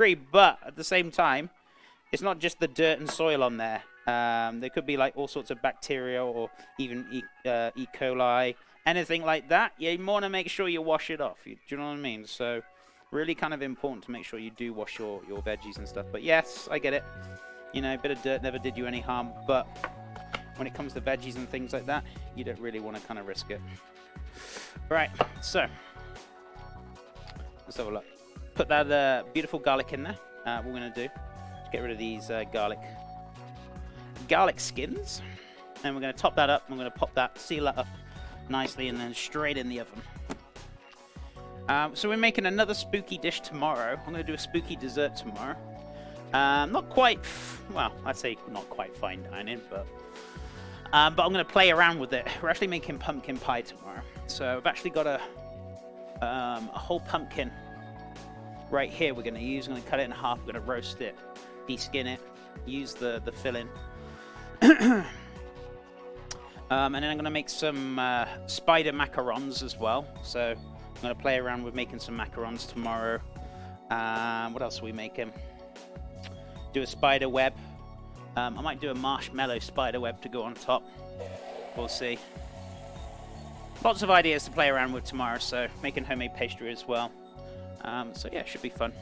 agree, but at the same time, it's not just the dirt and soil on there. There could be like all sorts of bacteria or even E. coli, anything like that. You want to make sure you wash it off. Do you know what I mean? So really kind of important to make sure you do wash your veggies and stuff. But yes, I get it. You know, a bit of dirt never did you any harm. But when it comes to veggies and things like that, you don't really want to kind of risk it. Right, so let's have a look. Put that beautiful garlic in there. What we're going to do is get rid of these garlic skins. And we're going to top that up. I'm going to pop that, seal that up nicely, and then straight in the oven. So we're making another spooky dish tomorrow. I'm going to do a spooky dessert tomorrow. Not quite, well, I'd say not quite fine dining, but I'm going to play around with it. We're actually making pumpkin pie tomorrow. So I've actually got a whole pumpkin right here we're going to use. I'm going to cut it in half. We're going to roast it, de-skin it, use the filling. And then I'm going to make some spider macarons as well. So I'm going to play around with making some macarons tomorrow. What else are we making? Do a spider web. I might do a marshmallow spider web to go on top. We'll see. Lots of ideas to play around with tomorrow, so making homemade pastry as well. So yeah, should be fun.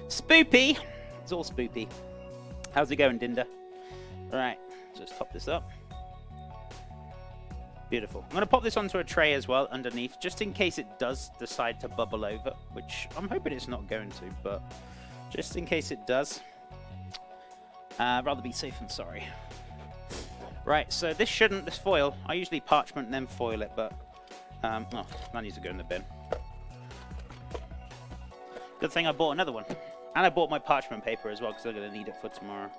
Spoopy! It's all spoopy. How's it going, Dinda? Alright, just top this up. Beautiful. I'm going to pop this onto a tray as well underneath, just in case it does decide to bubble over, which I'm hoping it's not going to, but just in case it does. Rather be safe than sorry. Right, so this foil, I usually parchment and then foil it, but, oh, that needs to go in the bin. Good thing I bought another one. And I bought my parchment paper as well, because I'm going to need it for tomorrow.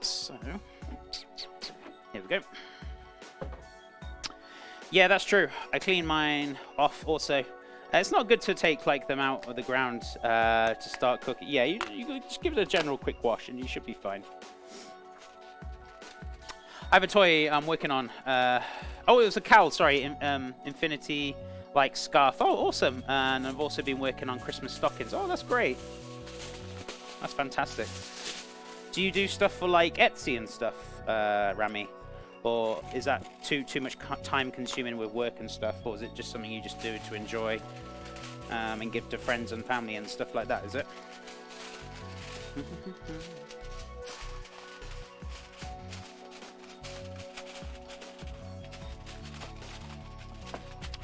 So, here we go. Yeah, that's true. I clean mine off also. It's not good to take like them out of the ground to start cooking. Yeah, you just give it a general quick wash and you should be fine. I have a toy I'm working on. Oh, it was a cowl, sorry. Infinity like scarf. Oh, awesome. And I've also been working on Christmas stockings. Oh, that's great. That's fantastic. Do you do stuff for like Etsy and stuff, Rami? Or is that too much time consuming with work and stuff? Or is it just something you just do to enjoy and give to friends and family and stuff like that, is it?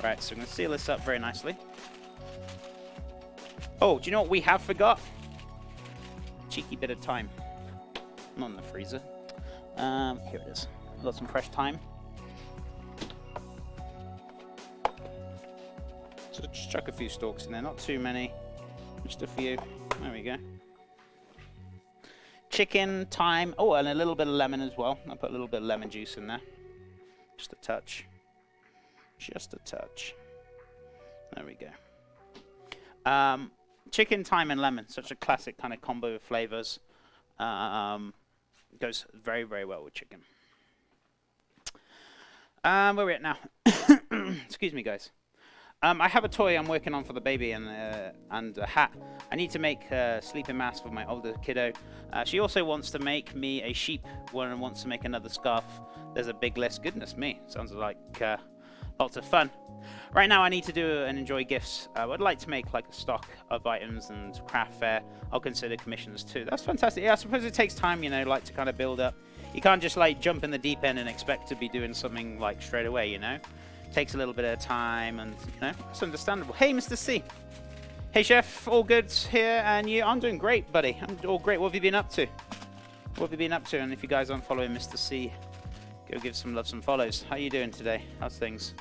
Right, so I'm going to seal this up very nicely. Oh, do you know what we have forgot? Cheeky bit of thyme. Not in the freezer. Here it is. Got some fresh thyme. So just chuck a few stalks in there, not too many, just a few. There we go. Chicken, thyme, oh, and a little bit of lemon as well. I'll put a little bit of lemon juice in there. Just a touch. Just a touch. There we go. Chicken, thyme, and lemon, such a classic kind of combo of flavors. Goes very, very well with chicken. Where are we at now? Excuse me, guys. I have a toy I'm working on for the baby and a hat. I need to make a sleeping mask for my older kiddo. She also wants to make me a sheep one and wants to make another scarf. There's a big list. Goodness me. Sounds like lots of fun. Right now I need to do and enjoy gifts. I would like to make like a stock of items and craft fair. I'll consider commissions too. That's fantastic. Yeah, I suppose it takes time, you know, like to kind of build up. You can't just like jump in the deep end and expect to be doing something like straight away, you know. It takes a little bit of time and, you know, it's understandable. Hey, Mr. C. Hey, Chef. All good here and you? I'm doing great, buddy. I'm all great. What have you been up to? What have you been up to? And if you guys aren't following Mr. C, go give some love, some follows. How you doing today? How's things?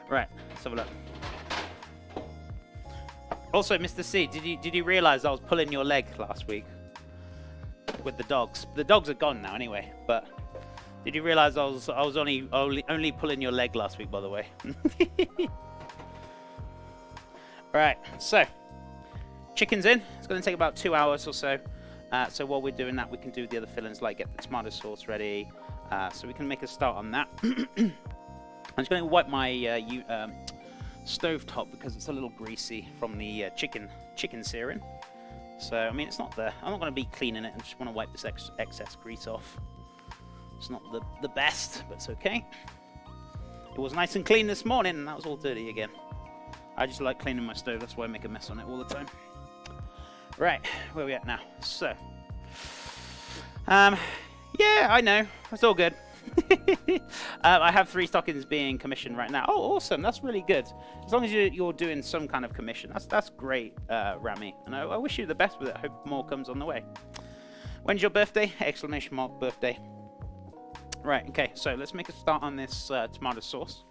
Right, let's have a look. Also, Mr. C, did you realize I was pulling your leg last week with the dogs? The dogs are gone now anyway, but did you realize I was only pulling your leg last week, by the way? Right, so chicken's in. It's going to take about 2 hours or so. So while we're doing that, we can do the other fillings, like get the tomato sauce ready. So we can make a start on that. I'm just going to wipe my stovetop because it's a little greasy from the chicken searing. So, I mean, it's not there. I'm not going to be cleaning it. I just want to wipe this excess grease off. It's not the best, but it's okay. It was nice and clean this morning, and that was all dirty again. I just like cleaning my stove. That's why I make a mess on it all the time. Right, where are we at now? So, yeah, I know. It's all good. I have 3 stockings being commissioned right now. Oh, awesome. That's really good. As long as you're doing some kind of commission. That's great, Rami. And I wish you the best with it. I hope more comes on the way. When's your birthday? Exclamation mark birthday. Right, okay. So let's make a start on this tomato sauce.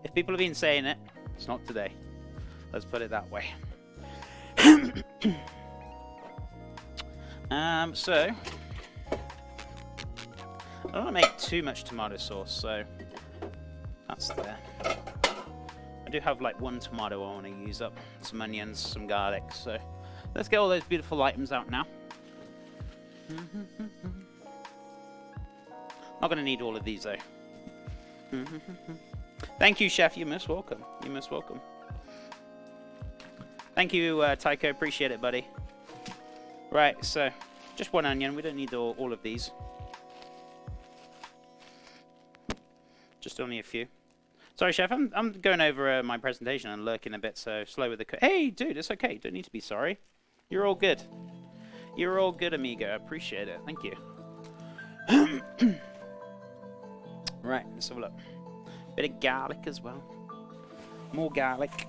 If people have been saying it, it's not today. Let's put it that way. So I don't want to make too much tomato sauce, so that's there. I do have like 1 tomato I want to use up, some onions, some garlic, so let's get all those beautiful items out now. Not going to need all of these though. Thank you, Chef. You're most welcome. You're most welcome. Thank you, Tycho. Appreciate it, buddy. Right, so just 1 onion. We don't need all of these. Just only a few. Sorry, Chef. I'm going over my presentation and lurking a bit, so slow with the. Hey, dude, it's okay. Don't need to be sorry. You're all good. You're all good, amigo. I appreciate it. Thank you. Right, let's have a look. Bit of garlic as well. More garlic.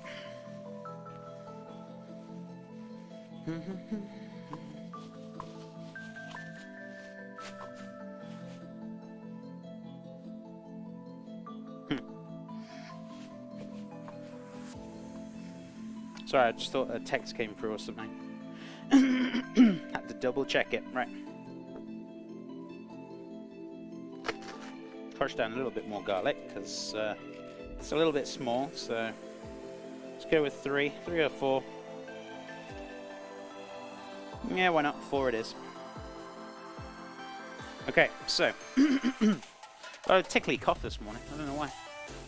Sorry, I just thought a text came through or something. Had to double check it. Right. Crush down a little bit more garlic because it's a little bit small. So let's go with 3 or 4. Yeah, why not? 4 it is. Okay, so got a tickly cough this morning. I don't know why.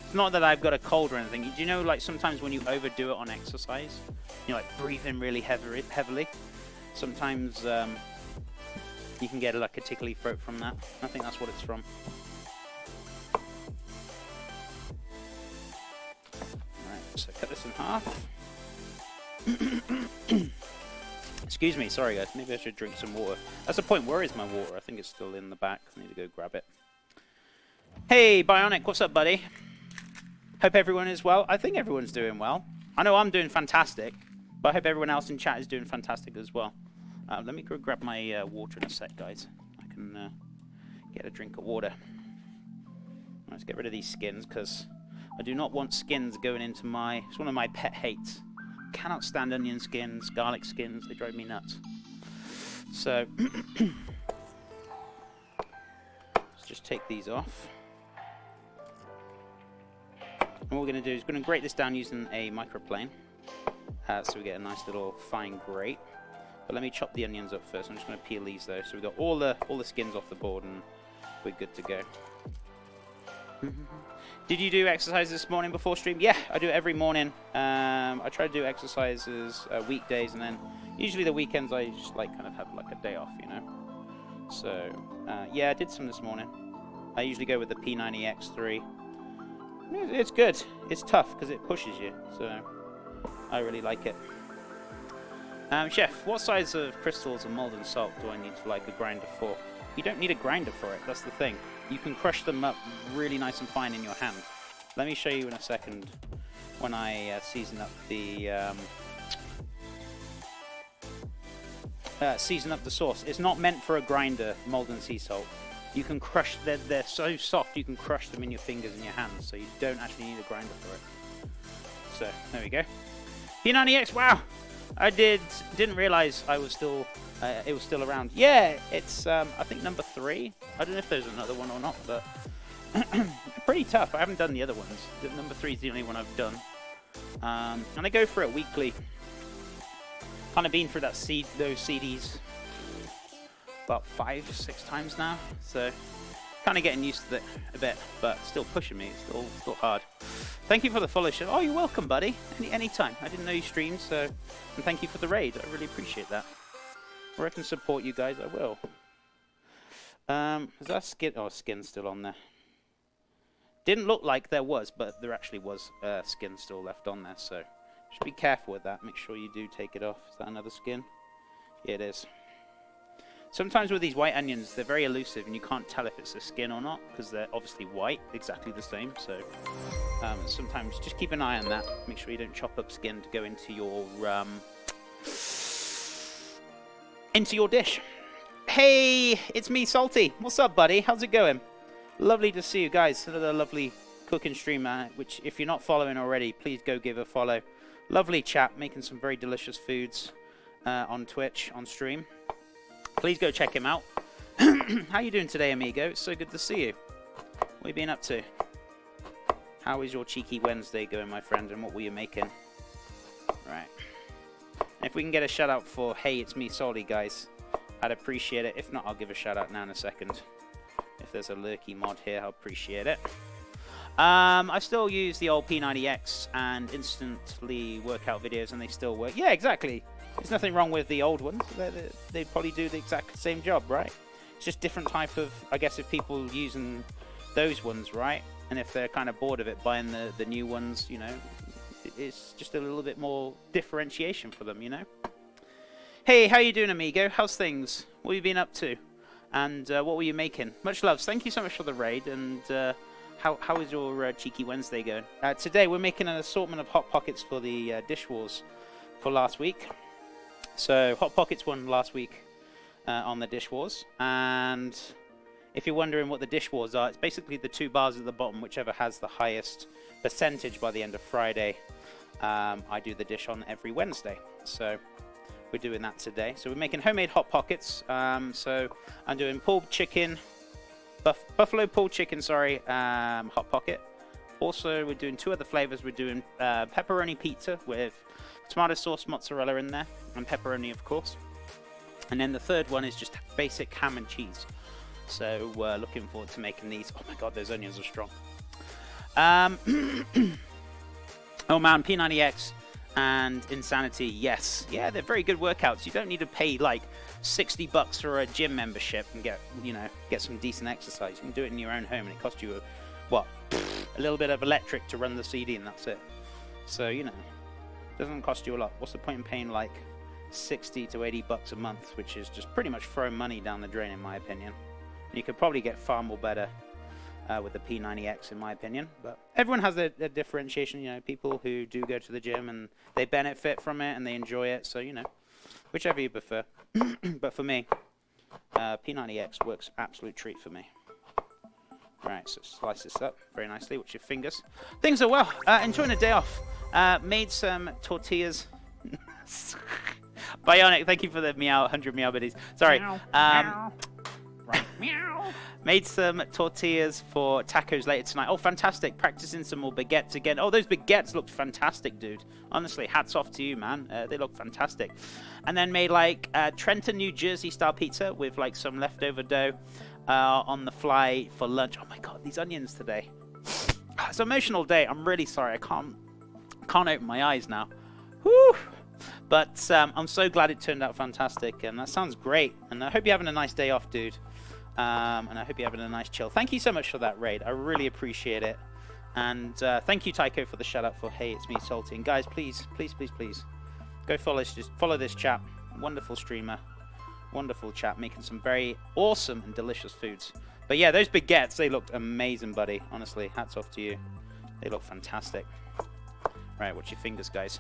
It's not that I've got a cold or anything. Do you know, like, sometimes when you overdo it on exercise, you know, like, breathe in really heavily, sometimes you can get, like, a tickly throat from that. I think that's what it's from. Alright, so cut this in half. Excuse me, sorry guys, maybe I should drink some water. That's the point, where is my water? I think it's still in the back. I need to go grab it. Hey, Bionic, what's up, buddy? Hope everyone is well. I think everyone's doing well. I know I'm doing fantastic, but I hope everyone else in chat is doing fantastic as well. Let me go grab my water in a sec, guys. I can get a drink of water. Let's get rid of these skins, because I do not want skins going into my... It's one of my pet hates. Cannot stand onion skins, garlic skins. They drive me nuts. So, let's just take these off. And what we're going to do is we're going to grate this down using a microplane, so we get a nice little fine grate. But let me chop the onions up first. I'm just going to peel these though, so we've got all the skins off the board, and we're good to go. Did you do exercise this morning before stream? Yeah, I do it every morning. I try to do exercises weekdays, and then usually the weekends I just like kind of have like a day off, you know. So yeah, I did some this morning. I usually go with the P90X3. It's good. It's tough because it pushes you, so I really like it. Chef, what size of crystals of molten salt do I need to like a grinder for? You don't need a grinder for it, that's the thing. You can crush them up really nice and fine in your hand. Let me show you in a second when I season up the sauce. It's not meant for a grinder, molten sea salt. You can crush, they're so soft you can crush them in your fingers and your hands, so you don't actually need a grinder for it. So, there we go. P90X, wow! I didn't realize I was still, it was still around. Yeah, it's, I think number 3. I don't know if there's another one or not, but pretty tough. I haven't done the other ones. Number 3 is the only one I've done. And I go for it weekly. Kind of been through those CDs about 5-6 times now, so Kind of getting used to it a bit, but still pushing me. It's still hard. Thank you for the follow, Chef. Oh, you're welcome, buddy. Anytime. I didn't know you streamed, so... And thank you for the raid. I really appreciate that. Where I can support you guys, I will. Is that skin? Oh, skin's still on there. Didn't look like there was, but there actually was skin still left on there, so just be careful with that. Make sure you do take it off. Is that another skin? Yeah, it is. Sometimes with these white onions, they're very elusive, and you can't tell if it's a skin or not, because they're obviously white, exactly the same, so sometimes just keep an eye on that. Make sure you don't chop up skin to go into your dish. Hey, it's me, Salty. What's up, buddy? How's it going? Lovely to see you guys. Another lovely cooking stream, which if you're not following already, please go give a follow. Lovely chap, making some very delicious foods on Twitch, on stream. Please go check him out. How you doing today, amigo? It's so good to see you. What have you been up to? How is your cheeky Wednesday going, my friend, and what were you making? Right. And if we can get a shout out for, hey, it's me, Salty, guys, I'd appreciate it. If not, I'll give a shout out now in a second. If there's a lurky mod here, I'll appreciate it. I still use the old P90X and instantly workout videos, and they still work. Yeah, exactly. There's nothing wrong with the old ones. They probably do the exact same job, right? It's just different type of, I guess, if people using those ones, right? And if they're kind of bored of it, buying the new ones, you know, it's just a little bit more differentiation for them, you know? Hey, how you doing, amigo? How's things? What have you been up to? And what were you making? Much love. Thank you so much for the raid. And how is your Cheeky Wednesday going? Today we're making an assortment of Hot Pockets for the Dish Wars for last week. So Hot Pockets won last week on the Dish Wars. And if you're wondering what the Dish Wars are, it's basically the two bars at the bottom, whichever has the highest percentage by the end of Friday. I do the dish on every Wednesday. So we're doing that today. So we're making homemade Hot Pockets. So I'm doing pulled chicken, buffalo pulled chicken, sorry, Hot Pocket. Also, we're doing two other flavors. We're doing pepperoni pizza with tomato sauce, mozzarella in there, and pepperoni, of course. And then the third one is just basic ham and cheese. So looking forward to making these. Oh my god, those onions are strong. Oh man, P90X. And Insanity, yes. Yeah, they're very good workouts. You don't need to pay like $60 for a gym membership and get some decent exercise. You can do it in your own home, and it costs you a little bit of electric to run the CD, and that's it. So, you know, it doesn't cost you a lot. What's the point in paying like $60 to $80 a month, which is just pretty much throwing money down the drain, in my opinion. You could probably get far more better with the P90X, in my opinion. But everyone has their differentiation. You know, people who do go to the gym and they benefit from it and they enjoy it. So, you know, whichever you prefer. But for me, P90X works absolute treat for me. Right, so slice this up very nicely with your fingers. Things are well. Enjoying the day off. Made some tortillas. Bionic, thank you for the meow, 100 meow biddies. Sorry. Meow, meow. Meow. Made some tortillas for tacos later tonight. Oh, fantastic. Practicing some more baguettes again. Oh, those baguettes looked fantastic, dude. Honestly, hats off to you, man. They look fantastic. And then made like Trenton, New Jersey style pizza with like some leftover dough on the fly for lunch. Oh my god, these onions today. It's an emotional day. I'm really sorry. I can't open my eyes now. Whew. But I'm so glad it turned out fantastic, and that sounds great. And I hope you're having a nice day off, dude. And I hope you're having a nice chill. Thank you so much for that raid. I really appreciate it. And thank you, Tycho, for the shout out for Hey, It's Me, Salty. And guys, please, please, please, please, go follow this chap. Wonderful streamer. Wonderful chap, making some very awesome and delicious foods. But yeah, those baguettes, they looked amazing, buddy. Honestly, hats off to you. They look fantastic. Right, watch your fingers, guys.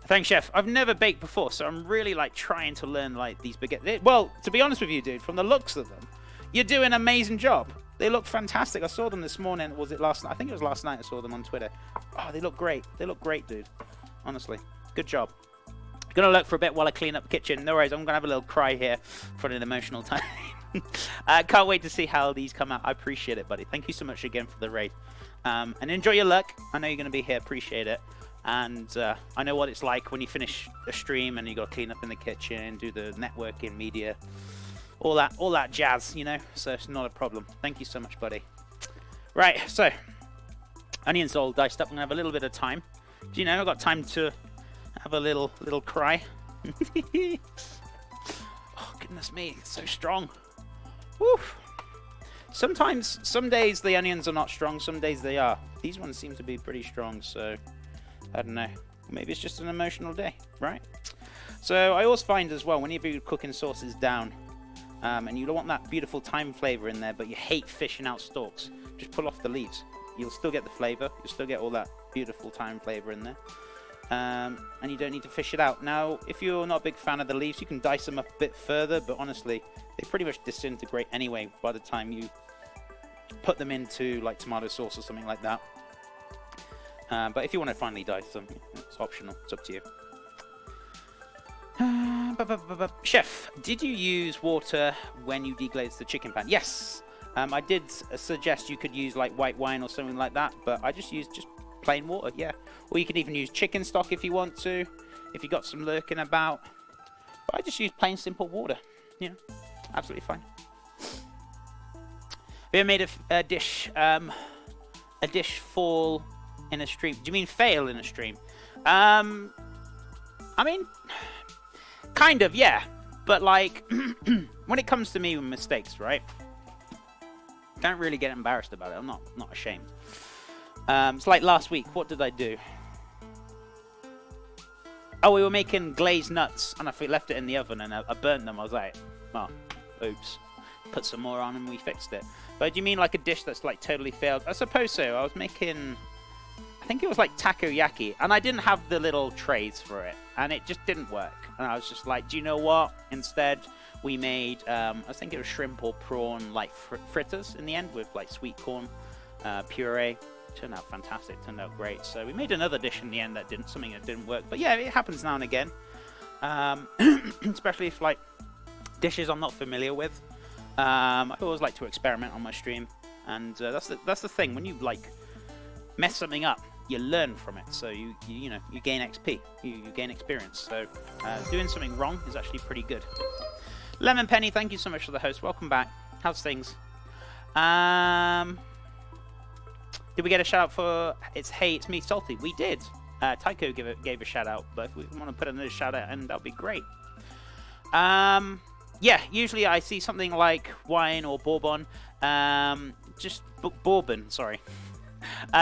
Thanks, Chef. I've never baked before, so I'm really like trying to learn like these baguettes. Well, to be honest with you, dude, from the looks of them, you're doing an amazing job. They look fantastic. I saw them this morning. Was it last night? I think it was last night I saw them on Twitter. Oh, they look great. They look great, dude. Honestly, good job. Gonna look for a bit while I clean up the kitchen. No worries, I'm gonna have a little cry here for an emotional time. Can't wait to see how these come out. I appreciate it, buddy. Thank you so much again for the raid. And enjoy your luck. I know you're gonna be here. Appreciate it. And I know what it's like when you finish a stream and you got to clean up in the kitchen, do the networking, media. all that jazz, you know. So it's not a problem. Thank you so much, buddy. Right, so onions all diced up. I'm gonna have a little bit of time. Do you know I've got time to have a little cry? Oh goodness me, it's so strong. Woo. Sometimes, some days the onions are not strong, some days they are. These ones seem to be pretty strong, so I don't know. Maybe it's just an emotional day, right? So I always find as well, whenever you're cooking sauces down, and you don't want that beautiful thyme flavor in there, but you hate fishing out stalks, just pull off the leaves. You'll still get the flavor, you'll still get all that beautiful thyme flavor in there. And you don't need to fish it out. Now, if you're not a big fan of the leaves, you can dice them up a bit further, but honestly, they pretty much disintegrate anyway by the time you put them into like tomato sauce or something like that. But if you want to finely dice them, it's optional. It's up to you. Chef, did you use water when you deglazed the chicken pan? Yes. I did suggest you could use like white wine or something like that, but I just used plain water, yeah. Or you can even use chicken stock if you want to, if you got some lurking about. But I just use plain simple water. Yeah, absolutely fine. We ever made a dish fall in a stream? Do you mean fail in a stream? I mean, kind of, yeah. But like, when it comes to me with mistakes, right? Don't really get embarrassed about it. I'm not ashamed. It's like last week. What did I do? Oh, we were making glazed nuts, and I left it in the oven, and I burnt them. I was like, oh, oops. Put some more on, and we fixed it. But do you mean like a dish that's like totally failed? I suppose so. I was making, I think it was like takoyaki, and I didn't have the little trays for it, and it just didn't work. And I was just like, do you know what? Instead, we made, I think it was shrimp or prawn like fritters in the end with like sweet corn puree. Turned out fantastic. Turned out great. So we made another dish in the end that didn't work. But yeah, it happens now and again, especially if like dishes I'm not familiar with. I always like to experiment on my stream, and that's the thing. When you like mess something up, you learn from it. So you gain XP, you gain experience. So doing something wrong is actually pretty good. Lemon Penny, thank you so much for the host. Welcome back. How's things? Did we get a shout out for it's me salty? We did. Tycho gave a shout out, but if we want to put another shout out, and that'll be great. Yeah, usually I see something like wine or bourbon. Bourbon, sorry.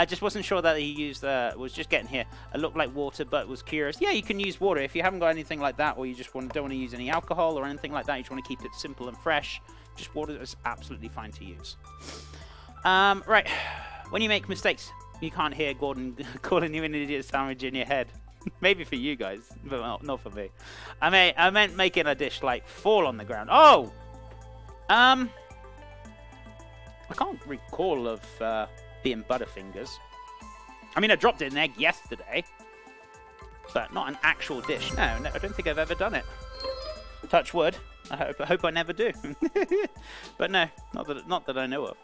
Just wasn't sure that he used, was just getting here. It looked like water, but was curious. Yeah, you can use water if you haven't got anything like that, or you just don't want to use any alcohol or anything like that. You just want to keep it simple and fresh. Just water is absolutely fine to use. Right, when you make mistakes, you can't hear Gordon calling you an idiot sandwich in your head. Maybe for you guys, but not for me. I meant making a dish like fall on the ground. Oh, I can't recall of being Butterfingers. I mean, I dropped an egg yesterday, but not an actual dish. No, I don't think I've ever done it. Touch wood. I hope I never do. But no, not that I know of.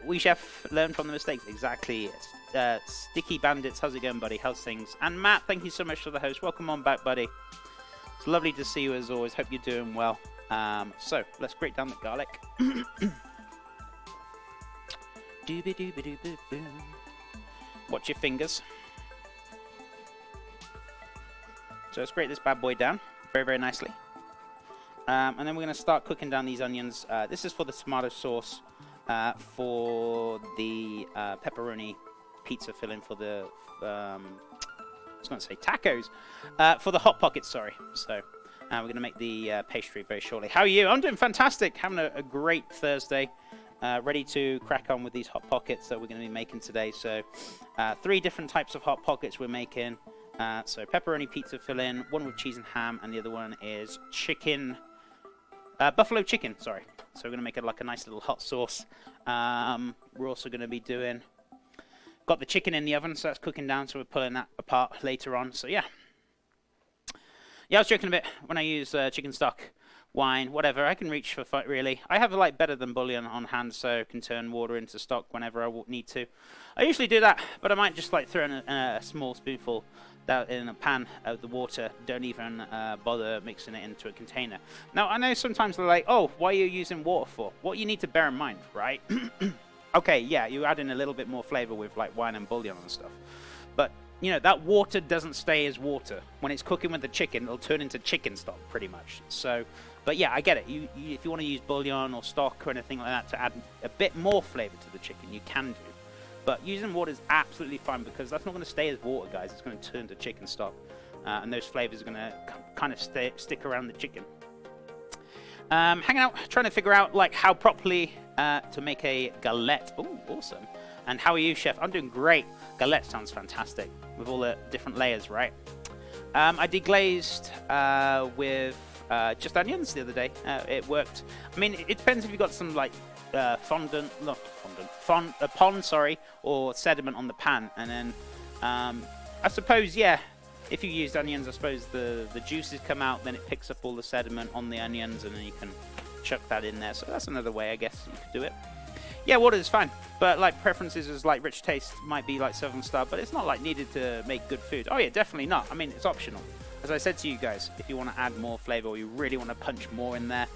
We chef learn from the mistakes. Exactly. Sticky Bandits, how's it going, buddy? How's things? And Matt, thank you so much for the host. Welcome on back, buddy. It's lovely to see you as always. Hope you're doing well. So let's grate down the garlic. Watch your fingers. So let's grate this bad boy down very, very nicely. And then we're going to start cooking down these onions. This is for the tomato sauce, for the pepperoni pizza filling, for the, I was going to say tacos, for the Hot Pockets, sorry. So we're going to make the pastry very shortly. How are you? I'm doing fantastic. Having a great Thursday. Ready to crack on with these Hot Pockets that we're going to be making today. So 3 different types of Hot Pockets we're making. So pepperoni pizza filling, one with cheese and ham, and the other one is chicken, buffalo chicken, sorry. So we're going to make it like a nice little hot sauce. We're also going to be got the chicken in the oven, so that's cooking down, so we're pulling that apart later on. So yeah. Yeah, I was joking a bit when I use chicken stock. wine, whatever. I can reach for really. I have like better than bouillon on hand, so I can turn water into stock whenever I need to. I usually do that, but I might just like throw in a small spoonful in a pan of the water. Don't even bother mixing it into a container. Now, I know sometimes they're like, oh, why are you using water for? What you need to bear in mind, right? Okay, yeah, you add in a little bit more flavor with like wine and bouillon and stuff. But, you know, that water doesn't stay as water. When it's cooking with the chicken, it'll turn into chicken stock pretty much. So, but yeah, I get it. If you want to use bouillon or stock or anything like that to add a bit more flavor to the chicken, you can do. But using water is absolutely fine because that's not going to stay as water, guys. It's going to turn to chicken stock. And those flavors are going to kind of stick around the chicken. Hanging out, trying to figure out like how properly to make a galette. Oh, awesome. And how are you, chef? I'm doing great. Galette sounds fantastic with all the different layers, right? I deglazed with just onions the other day. It worked. I mean, it depends if you've got some like pond, sorry, or sediment on the pan. And then I suppose, yeah, if you used onions, I suppose the juices come out, then it picks up all the sediment on the onions, and then you can chuck that in there. So that's another way, I guess, you could do it. Yeah, water is fine, but like preferences is like rich taste might be like 7-star, but it's not like needed to make good food. Oh yeah, definitely not. I mean, it's optional. As I said to you guys, if you want to add more flavor or you really want to punch more in there,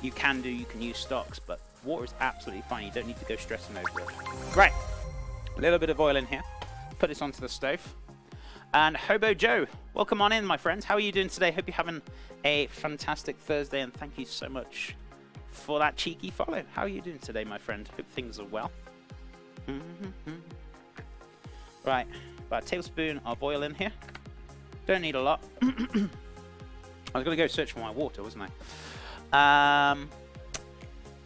you can use stocks, but water is absolutely fine. You don't need to go stressing over it. Right, a little bit of oil in here. Put this onto the stove. And Hobo Joe, welcome on in, my friends. How are you doing today? Hope you're having a fantastic Thursday, and thank you so much for that cheeky follow. How are you doing today, my friend? Hope things are well. Right, about a tablespoon of oil in here. Don't need a lot. I was going to go search for my water, wasn't I?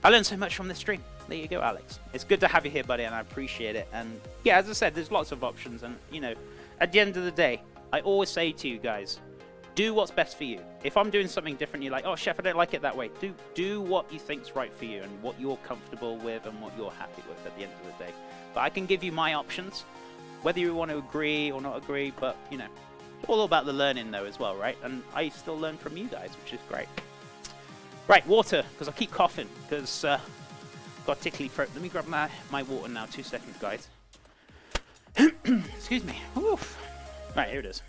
I learned so much from this stream. There you go, Alex. It's good to have you here, buddy, and I appreciate it. And yeah, as I said, there's lots of options, and you know, at the end of the day, I always say to you guys, do what's best for you. If I'm doing something different, you're like, oh, chef, I don't like it that way. Do what you think's right for you and what you're comfortable with and what you're happy with at the end of the day. But I can give you my options, whether you want to agree or not agree. But, you know, it's all about the learning, though, as well, right? And I still learn from you guys, which is great. Right, water, because I keep coughing, because got a tickly throat. Let me grab my water now. 2 seconds, guys. Excuse me. Oof. Right, here it is.